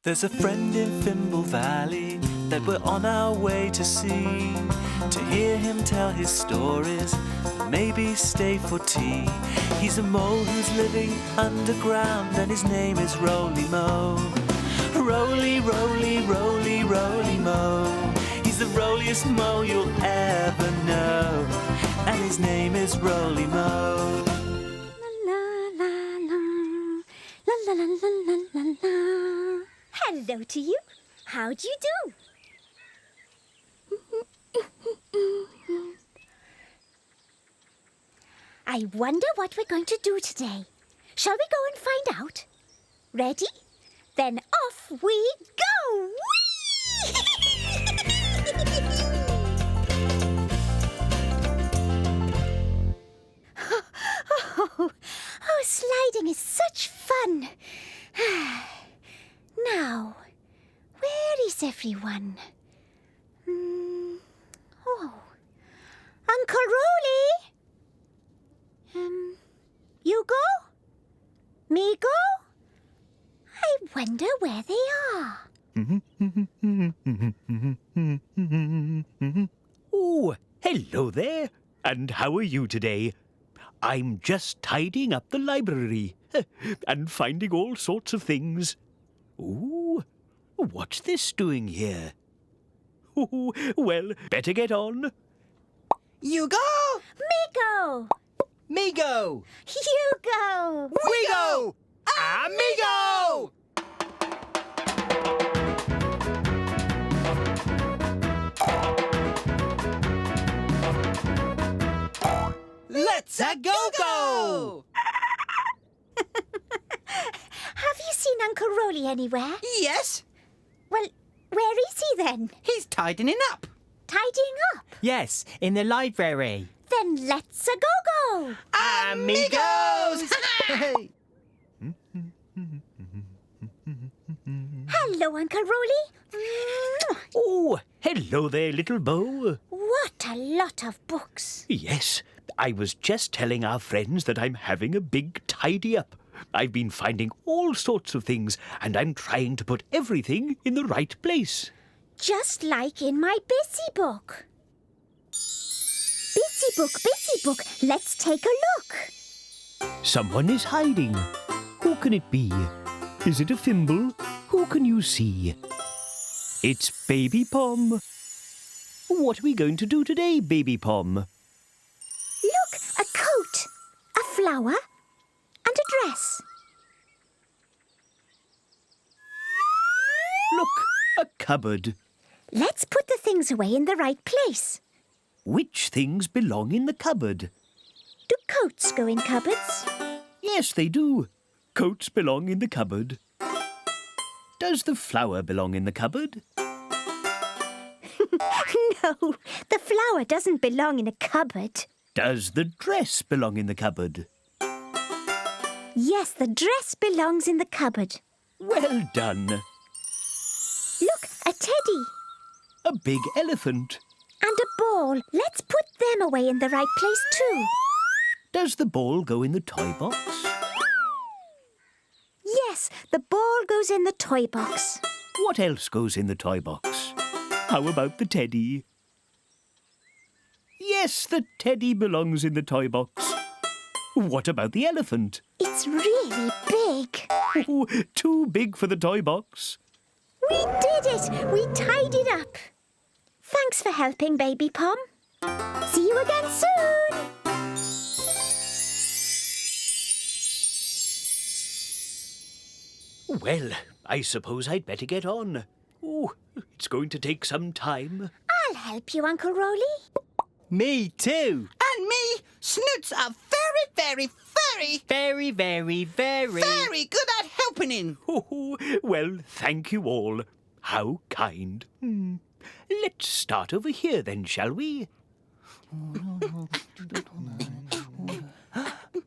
There's a friend in Fimble Valley that we're on our way to see, to hear him tell his stories, maybe stay for tea. He's a mole who's living underground and his name is Roly Mo. Roly, roly, roly, roly mo. He's the roliest mo you'll ever know, and his name is Roly Mo. Hello to you. How do you do? I wonder what we're going to do today. Shall we go and find out? Ready? Then off we go! Whee! Oh, sliding is such fun. Now, where is everyone? Oh, Uncle Roly? Yugo? Migo? I wonder where they are. Oh, hello there. And how are you today? I'm just tidying up the library and finding all sorts of things. Ooh, what's this doing here? Ooh, well, better get on. Yugo! Migo! Migo! Yugo! Wigo! Amigo! Let's-a go-go! Have you seen Uncle Roly anywhere? Yes, Well, where is he then? he's tidying up. Tidying up? Yes, in the library. Then let's-a go-go! Amigos! Hello, Uncle Roly. Oh, hello there, little Bo. What a lot of books. Yes, I was just telling our friends that I'm having a big tidy-up. I've been finding all sorts of things, and I'm trying to put everything in the right place. Just like in my Busy book. Busy book, let's take a look. Someone is hiding. Who can it be? Is it a Fimble? Who can you see? It's Baby Pom. What are we going to do today, Baby Pom? Look, a coat, a flower, and a dress. Look, a cupboard. Let's put the things away in the right place. Which things belong in the cupboard? Do coats go in cupboards? Yes, they do. Coats belong in the cupboard. Does the flower belong in the cupboard? No, the flower doesn't belong in a cupboard. Does the dress belong in the cupboard? Yes, the dress belongs in the cupboard. Well done. Look, a teddy A big elephant. and a ball. Let's put them away in the right place too. Does the ball go in the toy box? Yes, the ball goes in the toy box. What else goes in the toy box? How about the teddy? Yes, the teddy belongs in the toy box. What about the elephant? It's really big. Oh, too big for the toy box. We did it! We tied it up. Thanks for helping, Baby Pom. See you again soon. Well, I suppose I'd better get on. Oh, it's going to take some time. I'll help you, Uncle Roly. Me too. And me, Snoots are very good at helping in. Oh, well, thank you all. How kind. Let's start over here then, shall we?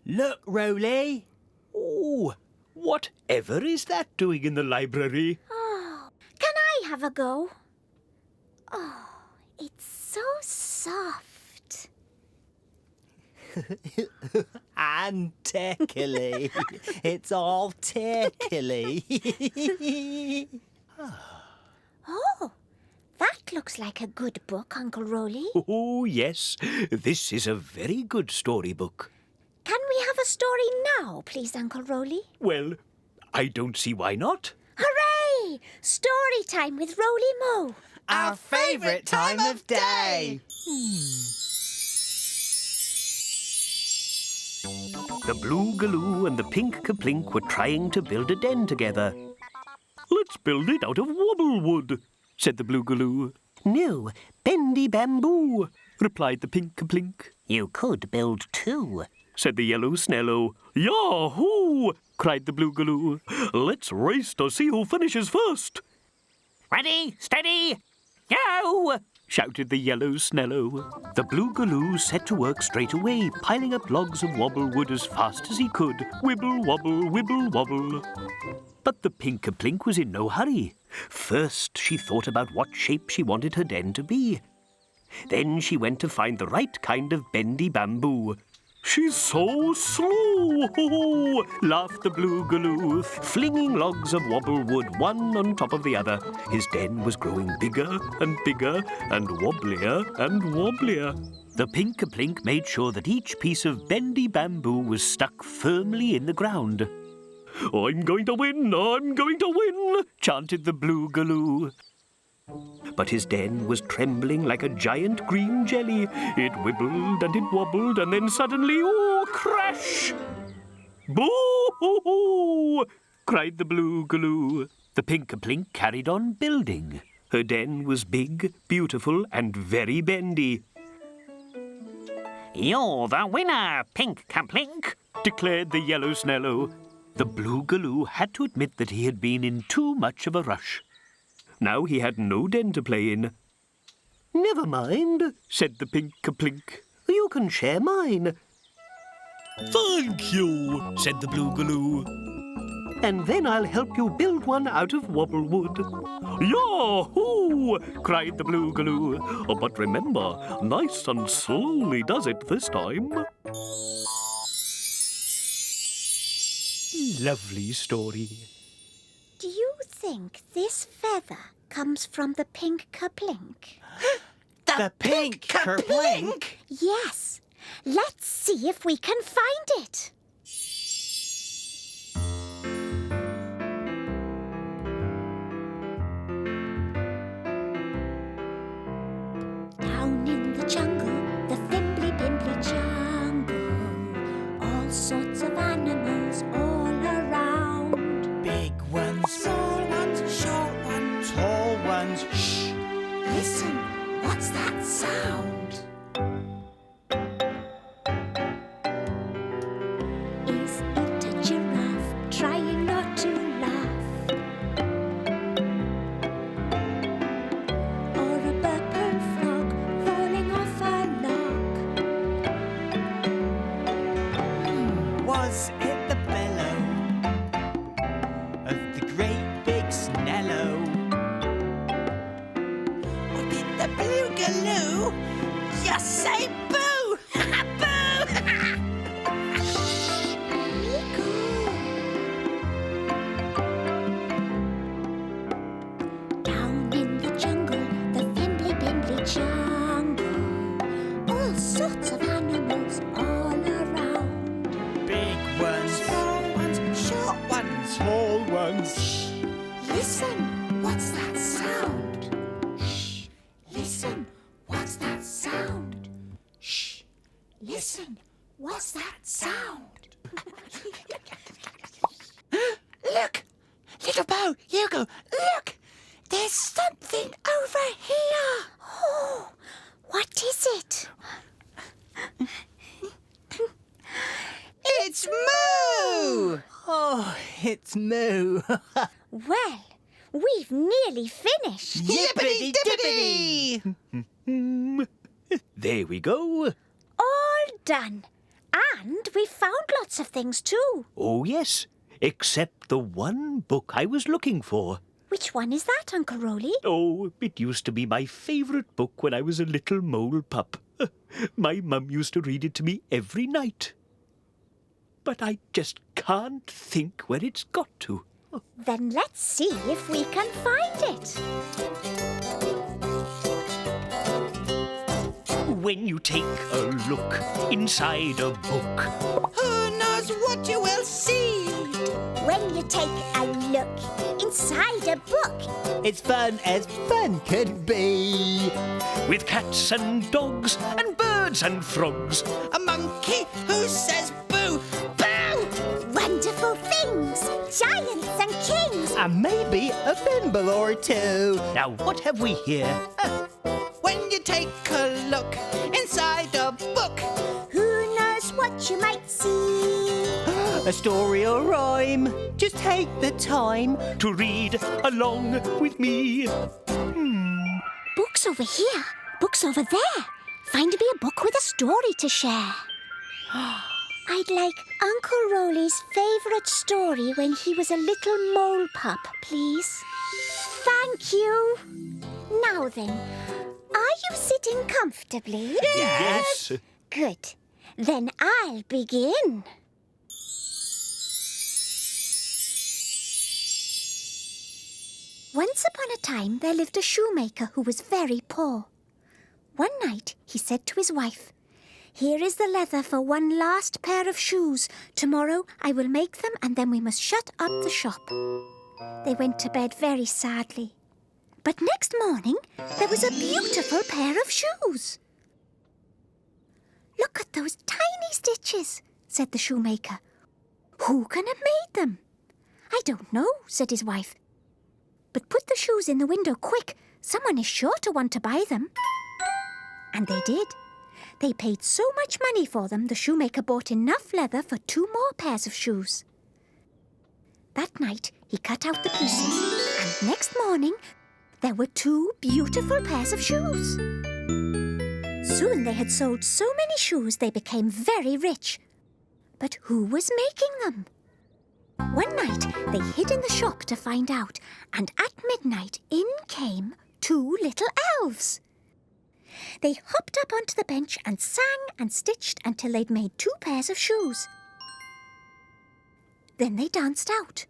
Look, Roly. Oh, whatever is that doing in the library? Oh, can I have a go? Oh, it's so soft. And tickly. It's all tickly. Oh, that looks like a good book, Uncle Roly. Oh, yes. This is a very good storybook. Can we have a story now, please, Uncle Roly? Well, I don't see why not. Hooray! Story time with Roly Mo. Our favourite time of day. The blue galoo and the pink kaplink were trying to build a den together. Let's build it out of wobblewood, said the blue galoo. No, bendy bamboo, replied the pink kaplink. You could build two, said the yellow snello. Yahoo! Cried the blue galoo. Let's race to see who finishes first. Ready, steady, go! Shouted the yellow snello. The blue galoo set to work straight away, piling up logs of wobblewood as fast as he could. Wibble, wobble, wibble, wobble. But the pink kaplink was in no hurry. First, she thought about what shape she wanted her den to be. Then she went to find the right kind of bendy bamboo. She's so slow, laughed the blue galoo, flinging logs of wobblewood one on top of the other. His den was growing bigger and bigger and wobblier and wobblier. The pink kaplink made sure that each piece of bendy bamboo was stuck firmly in the ground. I'm going to win, I'm going to win, chanted the blue galoo. But his den was trembling like a giant green jelly. It wibbled and it wobbled, and then suddenly, oh, crash! Boo-hoo-hoo! Cried the blue galoo. The pink kaplink carried on building. Her den was big, beautiful, and very bendy. You're the winner, pink kaplink, declared the yellow snello. The blue galoo had to admit that he had been in too much of a rush. Now he had no den to play in. Never mind, said the pink kaplink. You can share mine. Thank you, said the blue galoo. And then I'll help you build one out of wobblewood. Yahoo! Cried the blue galoo. But remember, nice and slowly does it this time. Lovely story. Do you think this feather comes from the pink kaplink? The pink kerplink? Yes. Let's see if we can find it. Down in the jungle, the fimbly-bimbly jungle, all sorts of animals all around. Big ones, Small ones, short ones. tall ones. Shh! Listen, what's that sound? Is it a giraffe trying not to laugh? Or a purple frog falling off a log? Was it the bellow of the great big snello? Or did the blue galoo just say boo? Boo! Down in the jungle, the fimbly-bimbly jungle, all sorts of animals all around. Big ones, Small ones, short ones. tall ones. Shh! Listen, what's that sound? Shh! Listen, what's that sound? Shh! Listen, what's that sound? Look! Little Bo, Yugo, look! There's something over here! Oh, what is it? It's Moo! Oh, it's Moo. Well, we've nearly finished. Yippity-dippity! There we go. All done. And we found lots of things too. Oh, yes, except the one book I was looking for. Which one is that, Uncle Roly? Oh, it used to be my favourite book when I was a little mole pup. My mum used to read it to me every night. But I just can't think where it's got to. Then let's see if we can find it. When you take a look inside a book, Who knows what you will see? When you take a look inside a book, It's fun as fun could be. with cats and dogs and birds and frogs, A monkey who says boo, boo! wonderful things, giants and kings. And maybe a thimble or two. Now, what have we here? When you take a look inside a book, Who knows what you might see? A story or rhyme. Just take the time. to read along with me. Books over here, books over there. Find me a book with a story to share. I'd like Uncle Roly's favourite story when he was a little mole pup, please. Thank you. Now then, are you sitting comfortably? Yes. Good. Then I'll begin. Once upon a time, there lived a shoemaker who was very poor. One night, he said to his wife, "Here is the leather for one last pair of shoes. Tomorrow I will make them and then we must shut up the shop." They went to bed very sadly. But next morning, there was a beautiful pair of shoes. "Look at those tiny stitches," said the shoemaker. "Who can have made them?" "I don't know," said his wife. "But put the shoes in the window quick. Someone is sure to want to buy them." And they did. They paid so much money for them, the shoemaker bought enough leather for 2 more pairs of shoes. That night, he cut out the pieces, and next morning, there were 2 beautiful pairs of shoes. Soon they had sold so many shoes they became very rich. But who was making them? One night, they hid in the shop to find out, and at midnight, in came 2 little elves. They hopped up onto the bench and sang and stitched until they'd made 2 pairs of shoes. Then they danced out.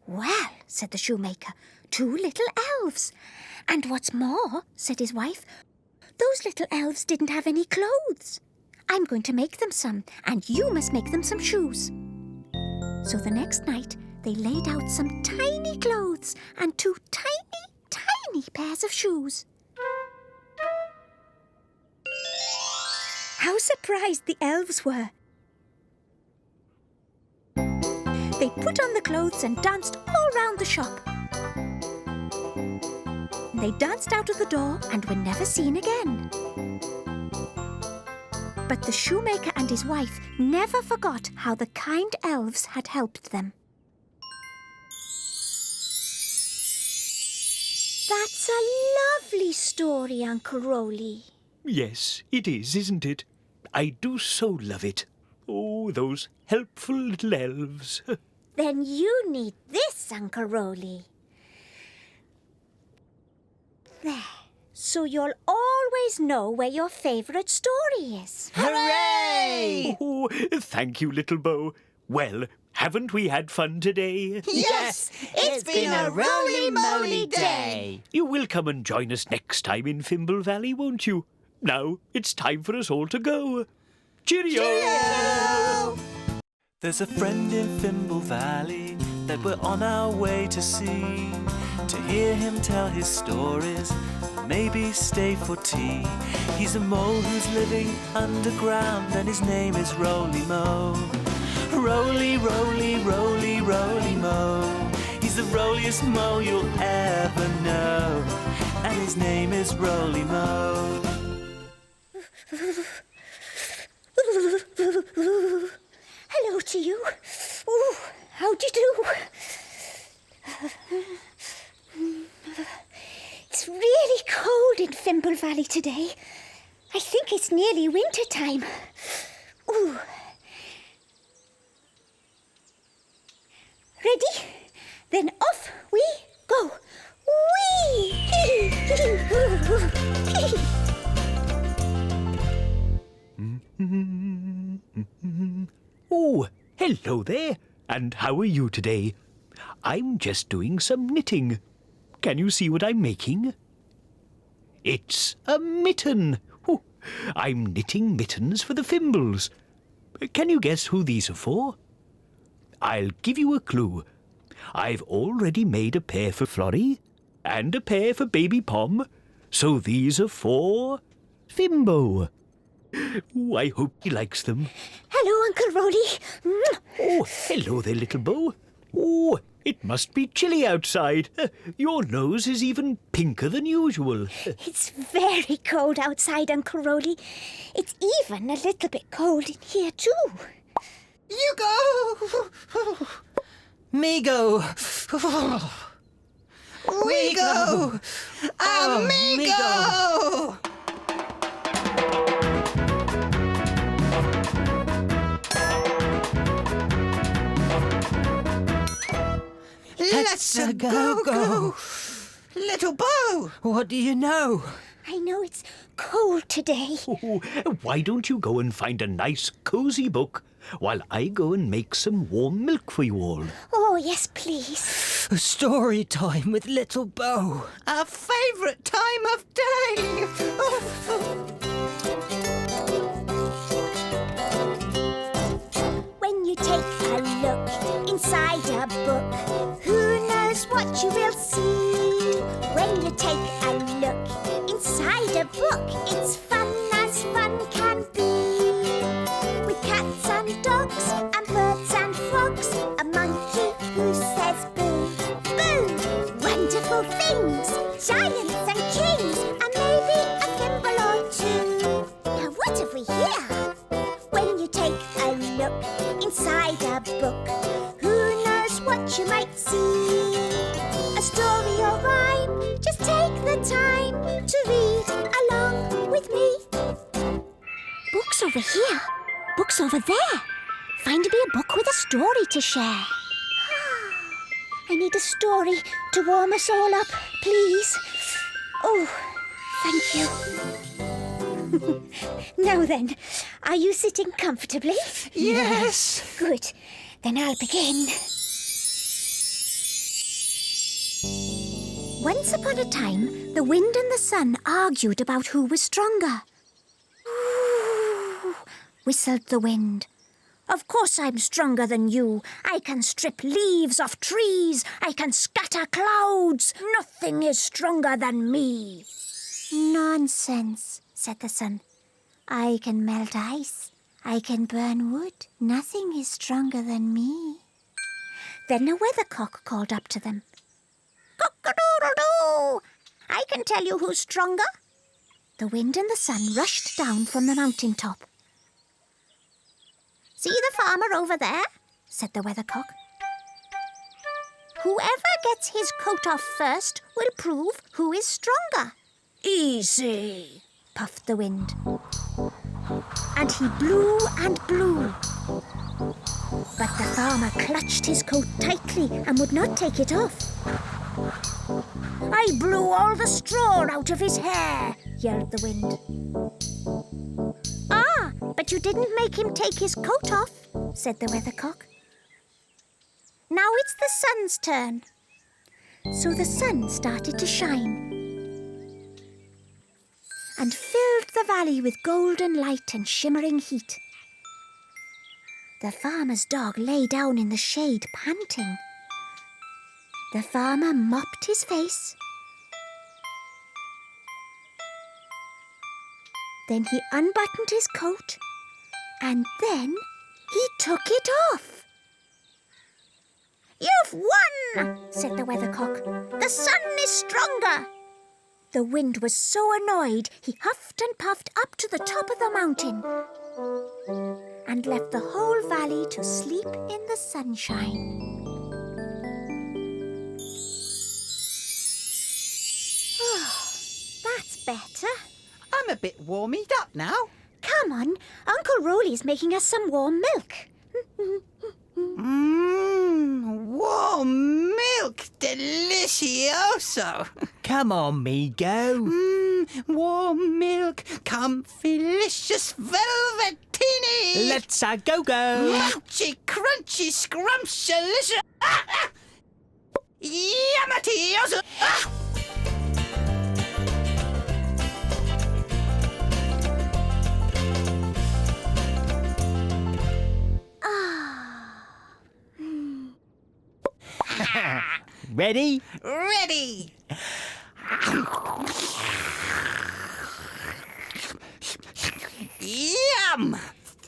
"Well," said the shoemaker, 2 little elves. "And what's more," said his wife, "those little elves didn't have any clothes. I'm going to make them some, and you must make them some shoes." So the next night, they laid out some tiny clothes and 2 tiny, tiny pairs of shoes. How surprised the elves were. They put on the clothes and danced all round the shop. They danced out of the door and were never seen again. But the shoemaker and his wife never forgot how the kind elves had helped them. That's a lovely story, Uncle Roly. Yes, it is, isn't it? I do so love it. Oh, those helpful little elves. Then you need this, Uncle Roly. There. So you'll always know where your favourite story is. Hooray! Oh, thank you, little Bo. Well, haven't we had fun today? Yes, it's been a roly-moly day. You will come and join us next time in Fimble Valley, won't you? Now it's time for us all to go. Cheerio! There's a friend in Fimble Valley that we're on our way to see. To hear him tell his stories, maybe stay for tea. He's a mole who's living underground and his name is Roly Mo. Roly, roly, roly, roly mo. He's the roliest mo you'll ever know, and his name is Roly Mo. Hello to you. Ooh, how do you do? It's really cold in Fimble Valley today. I think it's nearly winter time. Ooh. Ready? Then off we go. Whee! hello there. And how are you today? I'm just doing some knitting. Can you see what I'm making? It's a mitten. Oh, I'm knitting mittens for the Fimbles. Can you guess who these are for? I'll give you a clue. I've already made a pair for Florrie and a pair for Baby Pom, so these are for Fimbo. Oh, I hope he likes them. Hello, Uncle Roly. Oh, hello there, little Bo. Oh, it must be chilly outside. Your nose is even pinker than usual. It's very cold outside, Uncle Roly. It's even a little bit cold in here, too. Yugo! Migo! Wigo! Amigo! Let's go! Little Bo! What do you know? I know it's cold today. Oh, why don't you go and find a nice, cosy book while I go and make some warm milk for you all? Oh, yes, please. Story time with Little Bo. Our favourite time of day! When you take a look inside a book, who knows what you will see? When you take a look inside a book, it's fun as fun can be. With cats and dogs and birds and frogs, a monkey who says boo, boo. Wonderful things, giants and kings, and maybe a thimble or two. Now what have we here? When you take a look inside a book, who knows what you might see? A story or rhyme, just take the time to read along with me. Books over here, books over there. Find me a book with a story to share. I need a story to warm us all up, please. Oh, thank you. Now then, are you sitting comfortably? Yes! Good. Then I'll begin. Once upon a time, the wind and the sun argued about who was stronger. Ooh, whistled the wind. Of course I'm stronger than you. I can strip leaves off trees. I can scatter clouds. Nothing is stronger than me. Nonsense, said the sun. I can melt ice. I can burn wood. Nothing is stronger than me. Then a weathercock called up to them. Cock-a-doodle-doo! I can tell you who's stronger. The wind and the sun rushed down from the mountain top. See the farmer over there? Said the weathercock. Whoever gets his coat off first will prove who is stronger. Easy, puffed the wind. And he blew and blew. But the farmer clutched his coat tightly and would not take it off. I blew all the straw out of his hair, yelled the wind. Ah, but you didn't make him take his coat off, said the weathercock. Now it's the sun's turn. So the sun started to shine and filled the valley with golden light and shimmering heat. The farmer's dog lay down in the shade, panting. The farmer mopped his face. Then he unbuttoned his coat, and then he took it off. You've won, said the weathercock. The sun is stronger. The wind was so annoyed he huffed and puffed up to the top of the mountain and left the whole valley to sleep in the sunshine. Oh, that's better. I'm a bit warmied up now. Come on, Uncle Roly's making us some warm milk. Warm milk. Delicioso. Come on, Migo. warm milk, comfylicious velvetini. Let's go. Moutchy, crunchy, scrumptious. Yamatios. Ready? Ready. Yum!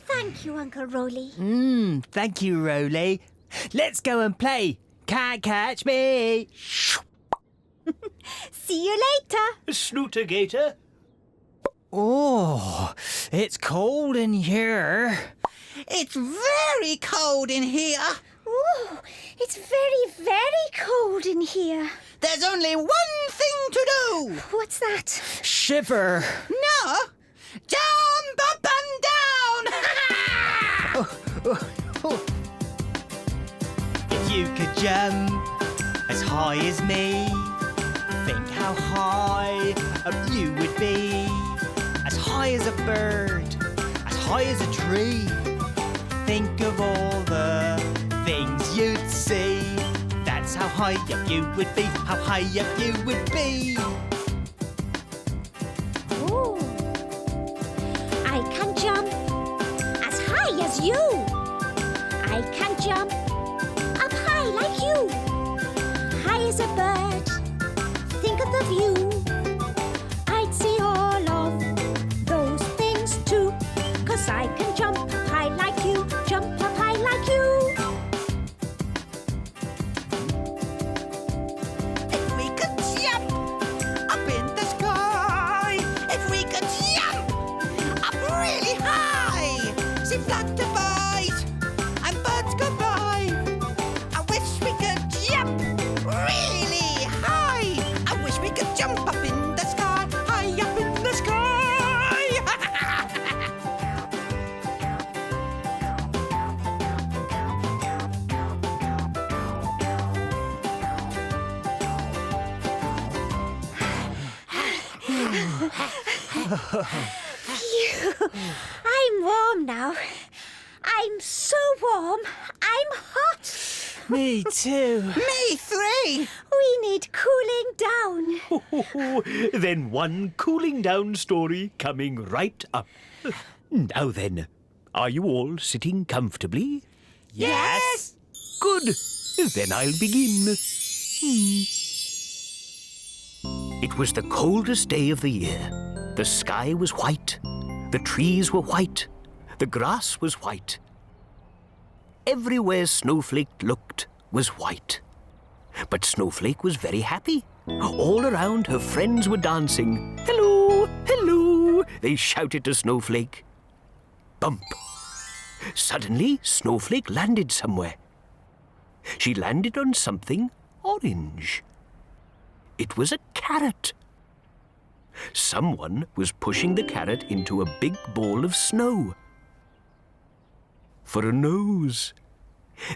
Thank you, Uncle Roly. Thank you, Roly. Let's go and play. Can't catch me. See you later. Snooter Gator. Oh, it's cold in here. It's very cold in here. Ooh, it's very, very cold in here. There's only one thing to do. What's that? Shiver. No, jump up and down. If you could jump as high as me, think how high up you would be. As high as a bird, as high as a tree. Think of all the things you'd see. That's how high up you would be, how high up you would be. Ooh. I can jump as high as you. I can jump up high like you. High as a bird. Think of the view. I'd see all of those things too. 'Cause I can jump up high like you. Jump up high like you. If we could jump up in the sky, if we could jump up really high, see flutterbies and birds go by. I wish we could jump really high. I wish we could jump up in the sky, high up in the sky. Phew. I'm warm now. I'm so warm. I'm hot. Me too. Me three. We need cooling down. Then one cooling down story coming right up. Now then, are you all sitting comfortably? Yes. Good. Then I'll begin. It was the coldest day of the year. The sky was white. The trees were white. The grass was white. Everywhere Snowflake looked was white. But Snowflake was very happy. All around, her friends were dancing. Hello, hello, they shouted to Snowflake. Bump. Suddenly, Snowflake landed somewhere. She landed on something orange. It was a carrot. Someone was pushing the carrot into a big ball of snow for a nose.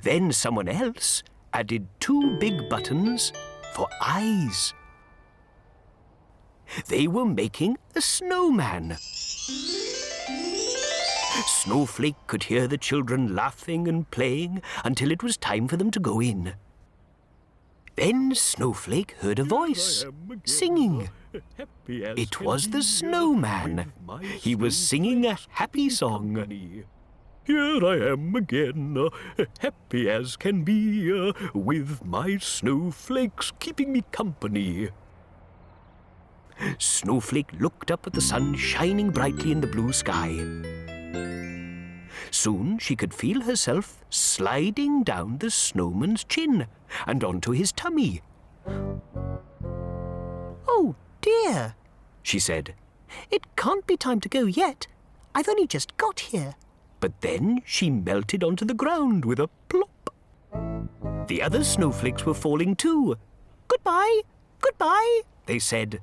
Then someone else added 2 big buttons for eyes. They were making a snowman. Snowflake could hear the children laughing and playing until it was time for them to go in. Then Snowflake heard a voice singing. It was the snowman. He was singing a happy song. Here I am again, happy as can be, with my snowflakes keeping me company. Snowflake looked up at the sun shining brightly in the blue sky. Soon she could feel herself sliding down the snowman's chin and onto his tummy. Oh dear, She said. it can't be time to go yet. I've only just got here. But then she melted onto the ground with a plop. The other snowflakes were falling too. Goodbye, goodbye, They said.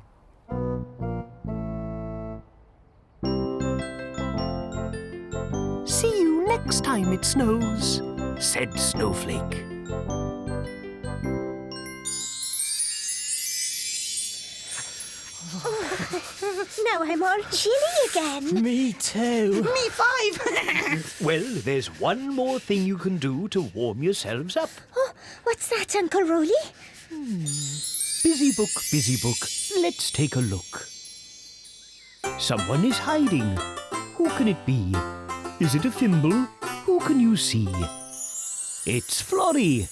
see you next time it snows. Said Snowflake. Now I'm all chilly again. Me too. Me 5. Well, there's one more thing you can do to warm yourselves up. Oh, what's that, Uncle Roly? Busy book, let's take a look. Someone is hiding. Who can it be? Is it a Fimble? Who can you see? It's Florrie.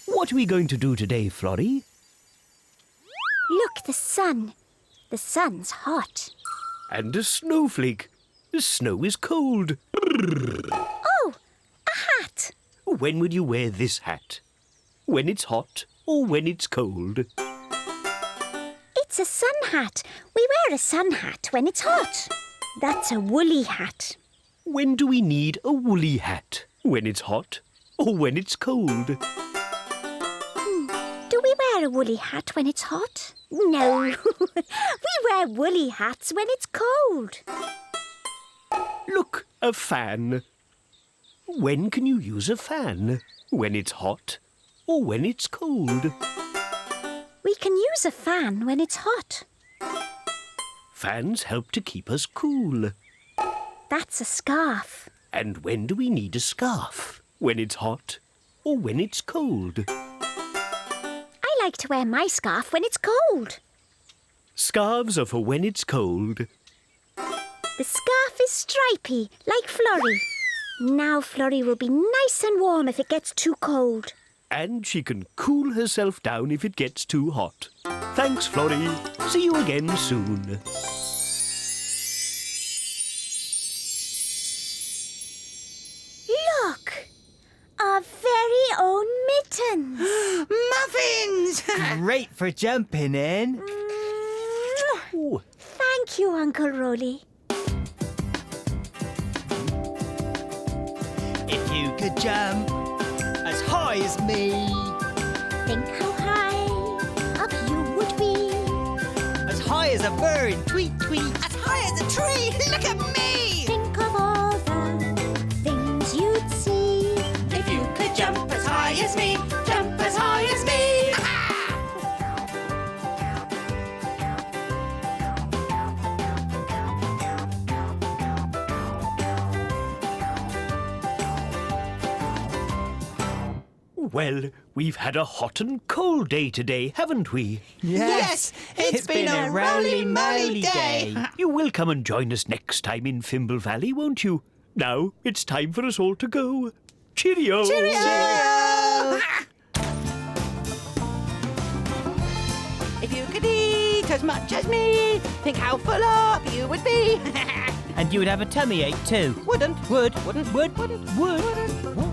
What are we going to do today, Florrie? Look, the sun. The sun's hot. And a snowflake. The snow is cold. Oh, a hat. When would you wear this hat? When it's hot or when it's cold? It's a sun hat. We wear a sun hat when it's hot. That's a woolly hat. When do we need a woolly hat? When it's hot or when it's cold? Do we wear a woolly hat when it's hot? No. We wear woolly hats when it's cold. Look, a fan. When can you use a fan? When it's hot or when it's cold? We can use a fan when it's hot. Fans help to keep us cool. That's a scarf. And when do we need a scarf? When it's hot or when it's cold? I like to wear my scarf when it's cold. Scarves are for when it's cold. The scarf is stripy, like Florrie. Now Florrie will be nice and warm if it gets too cold. And she can cool herself down if it gets too hot. Thanks, Florrie. See you again soon. Look! Our very own mittens. Muffins! Great for jumping in. Oh, Thank you, Uncle Roly. If you could jump as high as me, Think how high up you would be. as high as a bird, tweet, tweet. As high as a tree! Look at me! Think of all the things you'd see. If you could jump as high as me, jump as high as me! well, we've had a hot and cold day today, haven't we? Yes, it's been a roly-moly day. You will come and join us next time in Fimble Valley, won't you? Now it's time for us all to go. Cheerio! Cheerio! If you could eat as much as me, think how full up you would be. And you would have a tummy ache too. Wouldn't. Would. Wouldn't. Would. Wouldn't. Would. Wouldn't.